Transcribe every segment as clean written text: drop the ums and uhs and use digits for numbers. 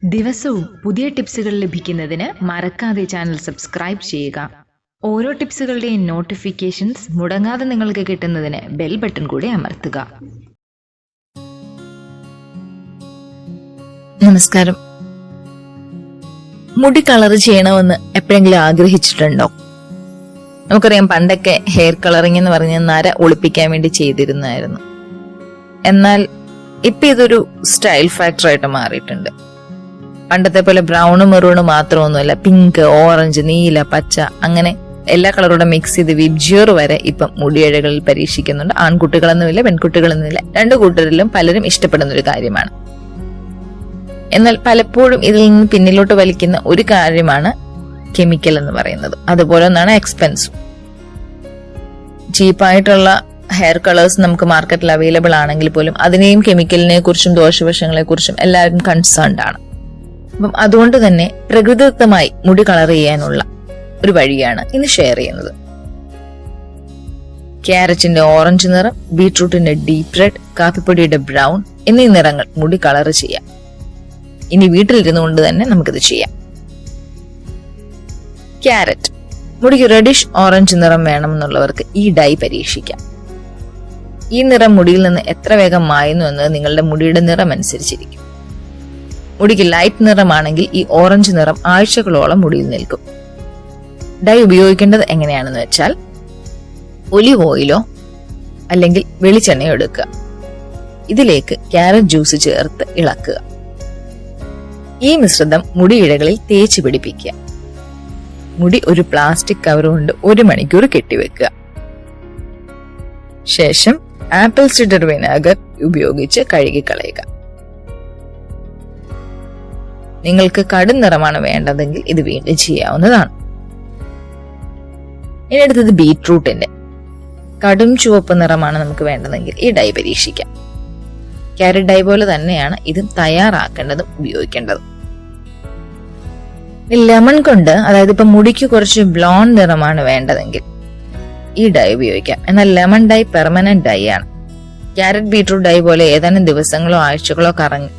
ദിവസവും പുതിയ ടിപ്സുകൾ ലഭിക്കുന്നതിന് മറക്കാതെ ചാനൽ സബ്സ്ക്രൈബ് ചെയ്യുക. ഓരോ ടിപ്സുകളുടെയും നോട്ടിഫിക്കേഷൻസ് മുടങ്ങാതെ നിങ്ങൾക്ക് കിട്ടുന്നതിന് ബെൽ ബട്ടൺ കൂടി അമർത്തുക. നമസ്കാരം. മുടി കളർ ചെയ്യണമെന്ന് എപ്പോഴെങ്കിലും ആഗ്രഹിച്ചിട്ടുണ്ടോ? നമുക്കറിയാം, പണ്ടൊക്കെ ഹെയർ കളറിംഗ് എന്ന് പറഞ്ഞ നര ഒളിപ്പിക്കാൻ വേണ്ടി ചെയ്തിരുന്നായിരുന്നു. എന്നാൽ ഇപ്പൊ ഇതൊരു സ്റ്റൈൽ ഫാക്ടറായിട്ട് മാറിയിട്ടുണ്ട്. പണ്ടത്തെ പോലെ ബ്രൗണും മെറൂണും മാത്രമൊന്നുമല്ല, പിങ്ക്, ഓറഞ്ച്, നീല, പച്ച, അങ്ങനെ എല്ലാ കളറോടെ മിക്സ് ചെയ്ത് വിബ്ജിയർ വരെ ഇപ്പം മുടിയിഴകളിൽ പരീക്ഷിക്കുന്നുണ്ട്. ആൺകുട്ടികളെന്നുമില്ല, പെൺകുട്ടികളെന്നുമില്ല, രണ്ടു കൂട്ടരിലും പലരും ഇഷ്ടപ്പെടുന്ന ഒരു കാര്യമാണ്. എന്നാൽ പലപ്പോഴും ഇതിൽ നിന്ന് പിന്നിലോട്ട് വലിക്കുന്ന ഒരു കാര്യമാണ് കെമിക്കൽ എന്ന് പറയുന്നത്. അതുപോലെ ഒന്നാണ് എക്സ്പെൻസും. ചീപ്പായിട്ടുള്ള ഹെയർ കളേഴ്സ് നമുക്ക് മാർക്കറ്റിൽ അവൈലബിൾ ആണെങ്കിൽ പോലും അതിനെയും കെമിക്കലിനെ കുറിച്ചും ദോഷവശങ്ങളെ കുറിച്ചും എല്ലാവരും കൺസേൺഡ് ആണ്. അപ്പം അതുകൊണ്ട് തന്നെ പ്രകൃതിദത്തമായി മുടി കളർ ചെയ്യാനുള്ള ഒരു വഴിയാണ് ഇന്ന് ഷെയർ ചെയ്യുന്നത്. ക്യാരറ്റിന്റെ ഓറഞ്ച് നിറം, ബീട്രൂട്ടിന്റെ ഡീപ് റെഡ്, കാപ്പിപ്പൊടിയുടെ ബ്രൗൺ എന്നീ നിറങ്ങൾ മുടി കളർ ചെയ്യാം. ഇനി വീട്ടിലിരുന്നു കൊണ്ട് തന്നെ നമുക്കിത് ചെയ്യാം. ക്യാരറ്റ്, മുടിക്ക് റെഡിഷ് ഓറഞ്ച് നിറം വേണമെന്നുള്ളവർക്ക് ഈ ഡൈ പരീക്ഷിക്കാം. ഈ നിറം മുടിയിൽ നിന്ന് എത്ര വേഗം മായുന്നു എന്നത് നിങ്ങളുടെ മുടിയുടെ നിറം അനുസരിച്ചിരിക്കും. മുടിക്ക് ലൈറ്റ് നിറമാണെങ്കിൽ ഈ ഓറഞ്ച് നിറം ആഴ്ചകളോളം മുടിയിൽ നിൽക്കും. ഡൈ ഉപയോഗിക്കേണ്ടത് എങ്ങനെയാണെന്ന് വെച്ചാൽ, ഒലിവ് ഓയിലോ അല്ലെങ്കിൽ വെളിച്ചെണ്ണയോ എടുക്കുക. ഇതിലേക്ക് ക്യാരറ്റ് ജ്യൂസ് ചേർത്ത് ഇളക്കുക. ഈ മിശ്രിതം മുടിയിഴകളിൽ തേച്ച് പിടിപ്പിക്കുക. മുടി ഒരു പ്ലാസ്റ്റിക് കവർ കൊണ്ട് 1 മണിക്കൂർ കെട്ടിവെക്കുക. ശേഷം ആപ്പിൾ സിഡർ വിനാഗർ ഉപയോഗിച്ച് കഴുകിക്കളയുക. നിങ്ങൾക്ക് കടും നിറമാണ് വേണ്ടതെങ്കിൽ ഇത് വീണ്ടും ചെയ്യാവുന്നതാണ്. ഇനി അടുത്തത് ബീറ്റ്റൂട്ടിന്റെ കടും ചുവപ്പ് നിറമാണ് നമുക്ക് വേണ്ടതെങ്കിൽ ഈ ഡൈ പരീക്ഷിക്കാം. ക്യാരറ്റ് ഡൈ പോലെ തന്നെയാണ് ഇതും തയ്യാറാക്കേണ്ടതും ഉപയോഗിക്കേണ്ടതും. ലെമൺ കൊണ്ട്, അതായത് ഇപ്പൊ മുടിക്ക് കുറച്ച് ബ്ലോണ്ട് നിറമാണ് വേണ്ടതെങ്കിൽ ഈ ഡൈ ഉപയോഗിക്കാം. എന്നാൽ ലെമൺ ഡൈ പെർമനന്റ് ഡൈ ആണ്. ക്യാരറ്റ് ബീറ്റ്റൂട്ട് ഡൈ പോലെ ഏതാനും ദിവസങ്ങളോ ആഴ്ചകളോ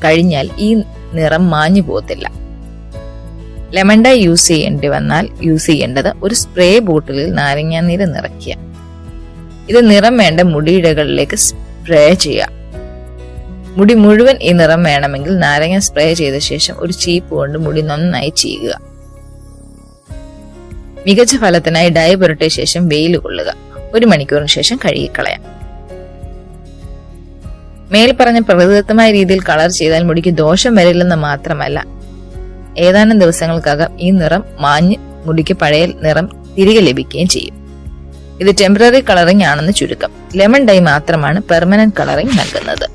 കഴിഞ്ഞാൽ ഈ നിറം മാഞ്ഞു പോകത്തില്ല. ലെമൺ ഡൈ യൂസ് ചെയ്യേണ്ടത് ഒരു സ്പ്രേ ബോട്ടിലിൽ നാരങ്ങാനീര് നിറയ്ക്കുക. ഇത് നിറം വേണ്ട മുടിയിഴകളിലേക്ക് സ്പ്രേ ചെയ്യാം. മുടി മുഴുവൻ ഈ നിറം വേണമെങ്കിൽ നാരങ്ങ സ്പ്രേ ചെയ്ത ശേഷം ഒരു ചീപ്പ് കൊണ്ട് മുടി നന്നായി ചെയ്യുക. മികച്ച ഫലത്തിനായി ഡൈ പുരട്ടിയ ശേഷം വെയിൽ കൊള്ളുക. 1 മണിക്കൂറിന് ശേഷം കഴുകിക്കളയാം. മേൽ പറഞ്ഞ പ്രകൃതിദത്തമായ രീതിയിൽ കളർ ചെയ്താൽ മുടിക്ക് ദോഷം വരില്ലെന്ന് മാത്രമല്ല, ഏതാനും ദിവസങ്ങൾക്കകം ഈ നിറം മാഞ്ഞ് മുടിക്ക് പഴയ നിറം തിരികെ ലഭിക്കുകയും ചെയ്യും. ഇത് ടെമ്പററി കളറിംഗ് ആണെന്ന് ചുരുക്കം. ലെമൺ ഡൈ മാത്രമാണ് പെർമനന്റ് കളറിംഗ് നൽകുന്നത്.